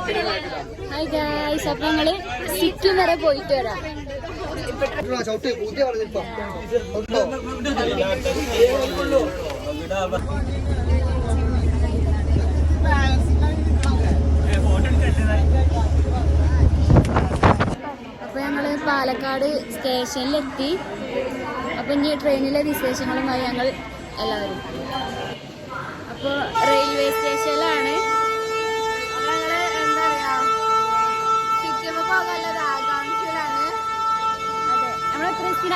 Hi guys, അപ്പൊ ഞങ്ങള് സിക്കിം വരെ പോയിട്ട് വരാം. അപ്പൊ ഞങ്ങള് പാലക്കാട് സ്റ്റേഷനിലെത്തി. അപ്പൊ ഇനി ട്രെയിനിലെ വിശേഷങ്ങളുമായി ഞങ്ങൾ എല്ലാവരും. അപ്പൊ റെയിൽവേ സ്റ്റേഷനിലാണ്.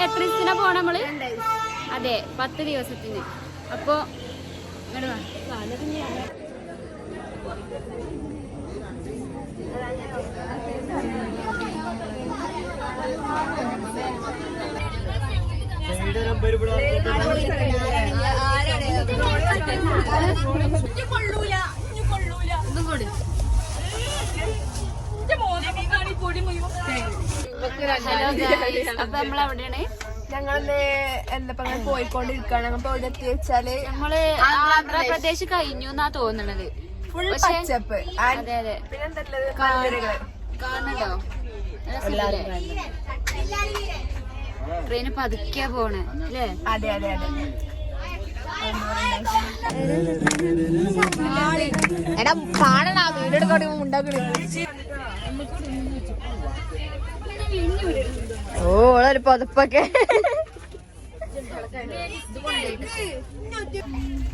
എത്ര ദിവസത്തിനാ പോണം നമ്മള്? അതെ, 10 ദിവസത്തിന്. അപ്പൊ അപ്പൊ നമ്മളെവിടെയാണ്? ഞങ്ങള് എന്താ പോയിക്കൊണ്ടിരിക്കാണ്. ഞങ്ങൾ ഇവിടെ എത്തി വെച്ചാല് നമ്മള് ആന്ധ്രാപ്രദേശ് കഴിഞ്ഞു എന്നാ തോന്നണത്. ഫുൾ പച്ചപ്പ്. അതെ അതെ, പിന്നെന്തല്ലത് കാണണ്ടോ? ട്രെയിന് പതുക്കിയാ പോണേ അല്ലേ? അതെ അതെ അതെ. എടാ കാണണ വീട് എടുക്കണ ഉണ്ടാക്കണ. ഓളൊരു പൊതപ്പൊക്കെ.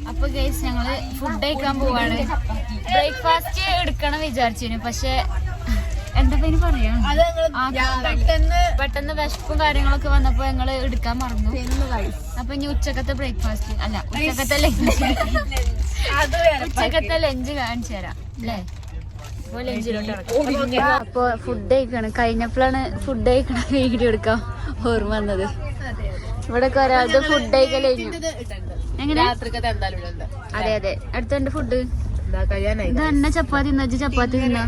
അപ്പൊ ഗൈസ്, ഞങ്ങള് ഫുഡ് കഴിക്കാൻ പോവാണ്. ബ്രേക്ക്ഫാസ്റ്റ് എടുക്കണം വിചാരിച്ചു, പക്ഷെ എന്താ പേര് പറയാ, പെട്ടെന്ന് വിശപ്പും കാര്യങ്ങളൊക്കെ വന്നപ്പോ ഞങ്ങള് എടുക്കാൻ മറന്നു. അപ്പൊ ഇനി ഉച്ചക്കത്തെ ബ്രേക്ക്ഫാസ്റ്റ് അല്ല, ഉച്ചക്കത്തെ ലഞ്ച് കാണിച്ചു തരാം അല്ലേ? അപ്പൊ ഫുഡ് കഴിക്കണം. കഴിഞ്ഞപ്പോഴാണ് ഫുഡ് കഴിക്കണ വീഡിയോ എടുക്കാൻ ഓർമ്മ വന്നത്. ഇവിടെ ഒരാളുടെ ഫുഡ് കഴിക്കൽ കഴിഞ്ഞു. എങ്ങനെ? അതെ അതെ, അടുത്ത ഫുഡ് ഇതന്നെ. ചപ്പാത്തി തിന്ന, ചപ്പാത്തി തിന്ന.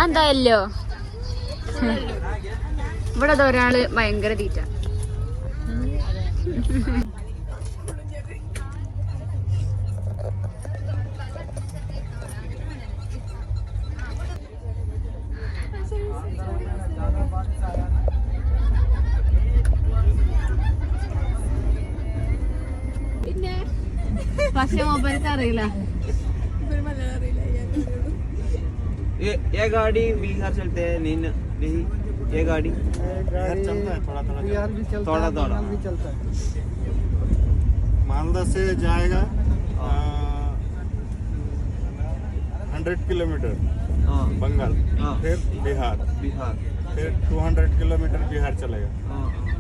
എന്തായല്ലോ ഇവിടെ ഒരാള് ഭയങ്കര തീറ്റ. പക്ഷെ മൊബൈലിക്ക് അറിയില്ല. ये गाड़ी बिहार चलते हैं नहीं, ये गाड़ी चलता है थोड़ा भी चलता है। मालदा से जाएगा 100 किलोमीटर बंगाल, फिर बिहार, फिर 200 किलोमीटर बिहार चलेगा,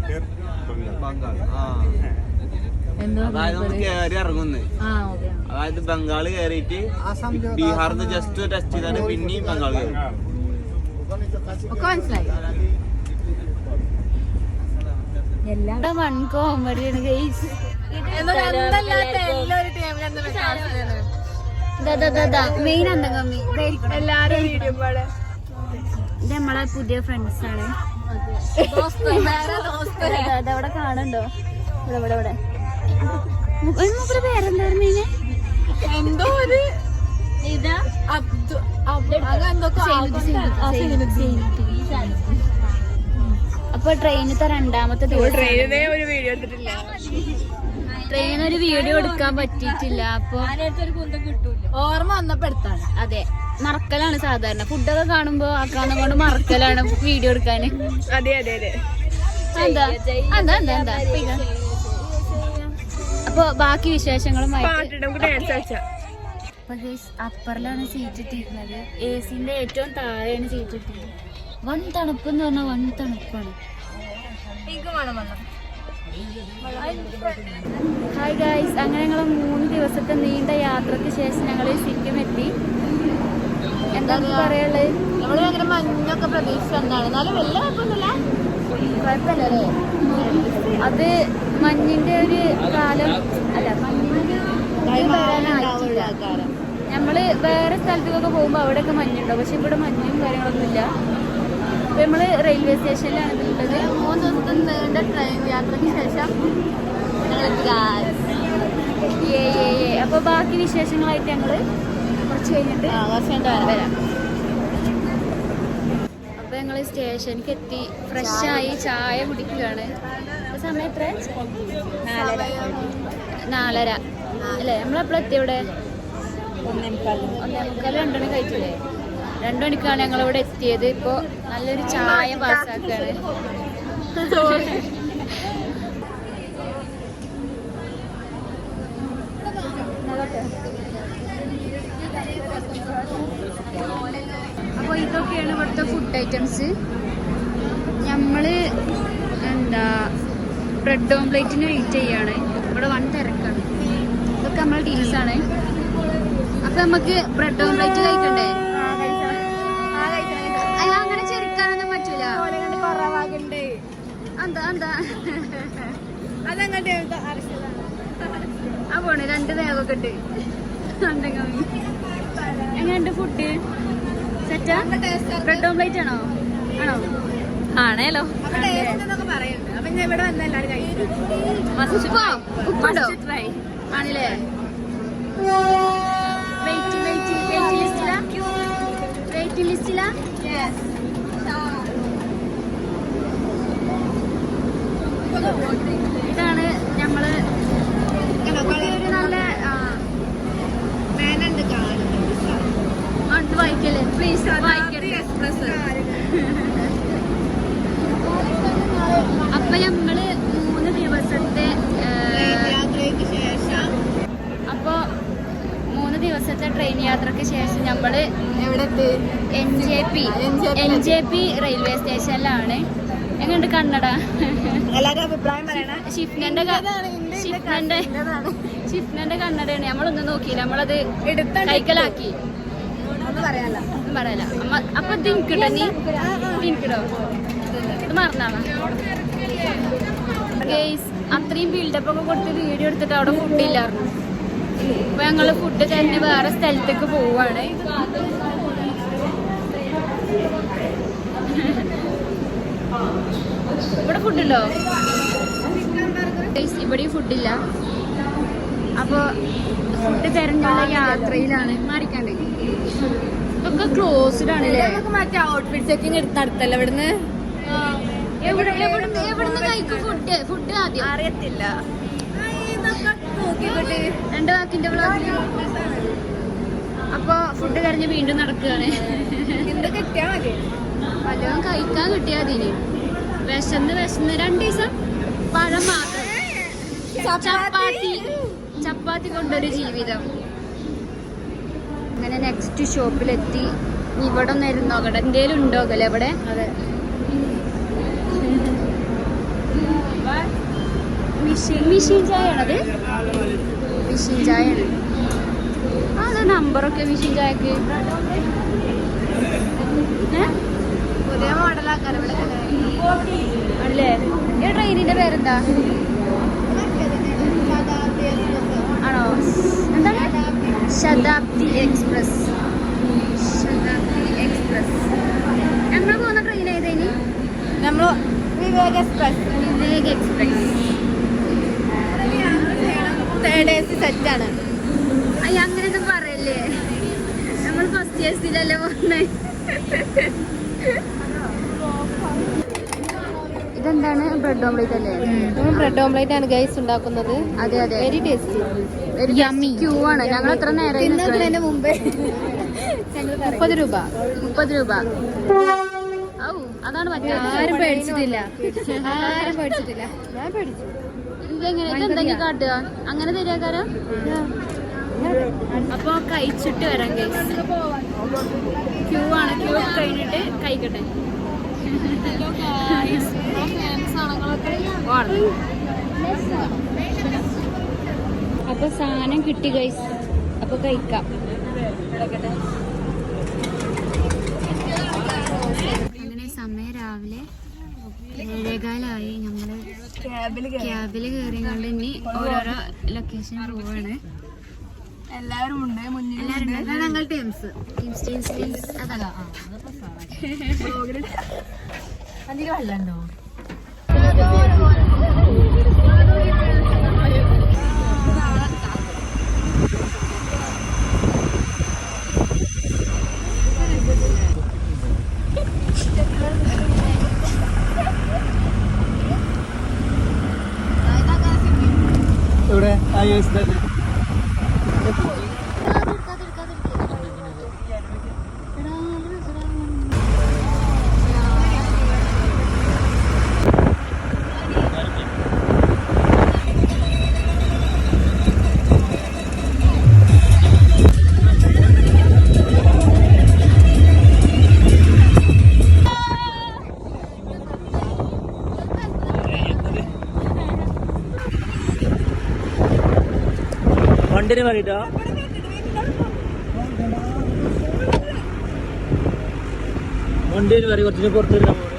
फिर बंगाल. അതായത് നമുക്ക് കയറി ഇറങ്ങുന്നത്. അതായത് ബംഗാള് കയറിയിട്ട് ബീഹാറിന്ന് ജസ്റ്റ് ടെസ്റ്റ് ചെയ്താണ് പിന്നെയും ബംഗാൾ കയറും. എല്ലാം വൺ കോമഡിയാണ് ഗൈസ്. മെയിൻ എല്ലാരും ഇത് നമ്മളെ പുതിയ ഫ്രണ്ട്സ് ആണ്. അതവിടെ കാണണ്ടോ? ഇവിടെ ഇവിടെ ഇവിടെ പേരെന്തായിരുന്നു? എന്തോ ഒരു ഇതാ അപ്പൊ ട്രെയിനത്തെ രണ്ടാമത്തെ ട്രെയിനിനെ ഒരു വീഡിയോ എടുത്തിട്ടില്ല. ട്രെയിനൊരു വീഡിയോ എടുക്കാൻ പറ്റിയിട്ടില്ല. അപ്പൊ ഓർമ്മ വന്നപ്പോ എടുത്താണ്. അതെ, മറക്കലാണ് സാധാരണ. ഫുഡൊക്കെ കാണുമ്പോ ആക്കാന്നും കൊണ്ട് മറക്കലാണ് വീഡിയോ എടുക്കാന്. അതെ അതെ അതെ. എന്താ എന്താ എന്താ എന്താ അപ്പൊ ബാക്കി വിശേഷങ്ങളുമായി അപ്പറിലാണ് സീറ്റ് ഇട്ടിരിക്കുന്നത്. AC-ന്റെ ഏറ്റവും താഴെയാണ് സീറ്റ് ഇട്ടിരിക്കുന്നത്. വൺ തണുപ്പ് എന്ന് പറഞ്ഞാൽ വൺ തണുപ്പാണ്. ഹായ് ഗായ്സ്, അങ്ങനെ ഞങ്ങൾ 3 ദിവസത്തെ നീണ്ട യാത്രക്ക് ശേഷം ഞങ്ങൾ സിക്കിം എത്തി. എന്താ പറയുള്ളത്? നമ്മള് ഭയങ്കര മഞ്ഞൊക്കെ പ്രതീക്ഷിച്ചു വന്നാണ്. എന്നാലും വലിയ കുഴപ്പമൊന്നുമില്ല. കുഴപ്പമില്ലല്ലേ? അത് മഞ്ഞിന്റെ ഒരു കാലം അല്ല, മഞ്ഞിന്റെ നമ്മള് വേറെ സ്ഥലത്തേക്കൊക്കെ പോകുമ്പോ അവിടെയൊക്കെ മഞ്ഞുണ്ടോ, പക്ഷെ ഇവിടെ മഞ്ഞും കാര്യങ്ങളൊന്നും ഇല്ല. അപ്പൊ നമ്മള് റെയിൽവേ സ്റ്റേഷനിലാണ് ഉള്ളത്. 3 ദിവസത്തെ നീണ്ട ട്രെയിൻ യാത്രയ്ക്ക് ശേഷം അപ്പൊ ബാക്കി വിശേഷങ്ങളായിട്ട് ഞങ്ങള് കുറച്ച് കഴിഞ്ഞിട്ട് വരാം. അപ്പൊ ഞങ്ങള് സ്റ്റേഷനിലേക്ക് എത്തി, ഫ്രഷായി ചായ കുടിക്കുകയാണ്. സമയം എത്ര? 4:30 അല്ലേ? നമ്മളെപ്പോഴെത്തി ഇവിടെ? 1:45 2 മണി കഴിച്ചില്ലേ? 2 മണിക്കാണ് ഞങ്ങളിവിടെ എത്തിയത്. ഇപ്പൊ നല്ലൊരു ചായ പാസ്സാക്കാണ്. അപ്പോൾ ഇതൊക്കെയാണ് ഇവിടുത്തെ ഫുഡ് ഐറ്റംസ്. നമ്മള് എന്താ ബ്രെഡ് ഓംപ്ലേറ്റിന് വെയിറ്റ് ചെയ്യാണ്. ഇവിടെ വൺ തിരക്കാണ്. ഇതൊക്കെ നമ്മളെ ടീംസാണ്. അപ്പൊ നമുക്ക് ബ്രെഡ് ഓംപ്ലേറ്റ് കഴിക്കണ്ടേ? അങ്ങനെ ചെറുക്കാനൊന്നും പറ്റൂല. എന്താ ആ പോണേ 2 വേവൊക്കെ ഇട്ട്. എങ്ങനെയുണ്ട് ഫുഡ്? സെറ്റാ? ബ്രെഡ് ഓംപ്ലേറ്റ് ആണോ? ആണേലോ. ഉപ്പുണ്ടോ? ആണല്ലേ? വെയിറ്റിംഗ് ലിസ്റ്റിലാ? ഇതാണ് നമ്മള് ഒരു നല്ല വായിക്കല്ലേ? പ്ലീസ് വായിക്കട്ടെ. അപ്പൊ നമ്മള് 3 ദിവസത്തെ ട്രെയിൻ യാത്രക്ക് ശേഷം നമ്മള് NJP റെയിൽവേ സ്റ്റേഷനിലാണ്. എങ്ങനെയുണ്ട് കന്നഡ? ഷിഫ്നന്റെ കന്നഡയാണ്. നമ്മളൊന്നും നോക്കിയില്ല, നമ്മളത് കൈക്കലാക്കി. ഒന്നും പറയാല. അപ്പൊ തിങ്കിട്ടോ? നീ തിങ്കിടോ? ഇത് മറന്നാണോ? ഗെയ്സ്, അത്രയും ബിൽഡപ്പ് ഒക്കെ കൊടുത്ത് വീഡിയോ എടുത്തിട്ട് അവിടെ ഫുഡില്ലായിരുന്നു. അപ്പൊ ഞങ്ങള് ഫുഡ് തന്നെ വേറെ സ്ഥലത്തേക്ക് പോവാണ്. ഇവിടെ ഫുഡുണ്ടോ? ഇവിടെ ഫുഡില്ല. അപ്പൊ ഫുഡ് തെരഞ്ഞുള്ള യാത്രയിലാണ്. മാറിക്കാണ്ട് ഇതൊക്കെ ക്ലോസ്ഡ് ആണല്ലേ? മറ്റേ ഔട്ട്ഫിറ്റ് ചെക്കിങ് നടത്തല്ലോ ഇവിടുന്ന്. എവിടുന്ന് കഴിക്കും ഫുഡ് ആദ്യം? അറിയത്തില്ല. 2 വാക്കിന്റെ വ്ളോഗിൽ. അപ്പൊ ഫുഡ് തെരഞ്ഞ് വീണ്ടും നടക്കുകയാണ്. കിട്ടിയാ മതി, വല്ലതും കഴിക്കാൻ കിട്ടിയാ അതിന്. വിശന്ന് 2 ദിവസം പഴം മാത്രം, ചപ്പാത്തി കൊണ്ടൊരു ജീവിതം. അങ്ങനെ നെക്സ്റ്റ് ഷോപ്പിലെത്തി. ഇവിടെ ഒന്ന് ഇരുന്നോക്കട്ടെ, എന്തേലും ഉണ്ടോക്കല്ലേ ഇവിടെ? അതെ, മിഷീൻ ചായ ആണത്. മിഷീൻ ചായയാണ്. അത് നമ്പറൊക്കെ മിഷീൻ ചായക്ക് പുതിയ മോഡലാക്കാൻ അല്ലേ? ഈ ട്രെയിനിന്റെ പേരെന്താ ആണോ? എന്താണ്? ശതാബ്ദി എക്സ്പ്രസ്. നമ്മൾ പോകുന്ന ട്രെയിൻ ഏതേനി? നമ്മൾ വിവേക് എക്സ്പ്രസ്. തേർഡ് AC സെറ്റാണ്. അങ്ങനെയൊന്നും പറയല്ലേ, നമ്മൾ ഫസ്റ്റ് AC-ലല്ലേ പോകുന്നത്. ഇതെന്താണ്? ബ്രെഡ് ഓംപ്ലേറ്റ് അല്ലേ? ബ്രെഡ് ഓംപ്ലേറ്റ് ആണ് ഗൈസ് ഉണ്ടാക്കുന്നത്. അതെ അതെ, വെരി ടേസ്റ്റി. ക്യൂ ആണ്. ഞങ്ങൾ എത്ര നേരം മുമ്പേ 30 രൂപ. ഔ, അതാണ് മറ്റേ. ആരും പേടിച്ചിട്ടില്ല. ഞാൻ പേടിച്ചു. ഇതെന്തെങ്കിലും കാട്ടുക അങ്ങനെ തരാക്കാരം. അപ്പൊ കഴിച്ചിട്ട് വരാം ഗൈസ്. ക്യൂ ആണ്. ക്യൂ കഴിഞ്ഞിട്ട് കഴിക്കട്ടെ. അപ്പൊ സാധനം കിട്ടി ഗൈസ്. അപ്പൊ കഴിക്കാം. അങ്ങനെ സമയം രാവിലെ 7:15 നമ്മള് ക്യാബില് കയറിക്കൊണ്ട് ഇനി ഓരോരോ ലൊക്കേഷൻ പോവാണ്. എല്ലാവരും ഉണ്ട് മുന്നിൽ. ഞങ്ങൾ ടീംസ് അതല്ല. അതിൽ വെള്ളമുണ്ടോ? വണ്ടിന് വേണ്ടിട്ടാ വണ്ടിന് വേണ്ടി കുറച്ചിന് പുറത്ത് വരുന്ന പോലെ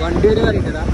വണ്ടിന് വേണ്ടിട്ടാ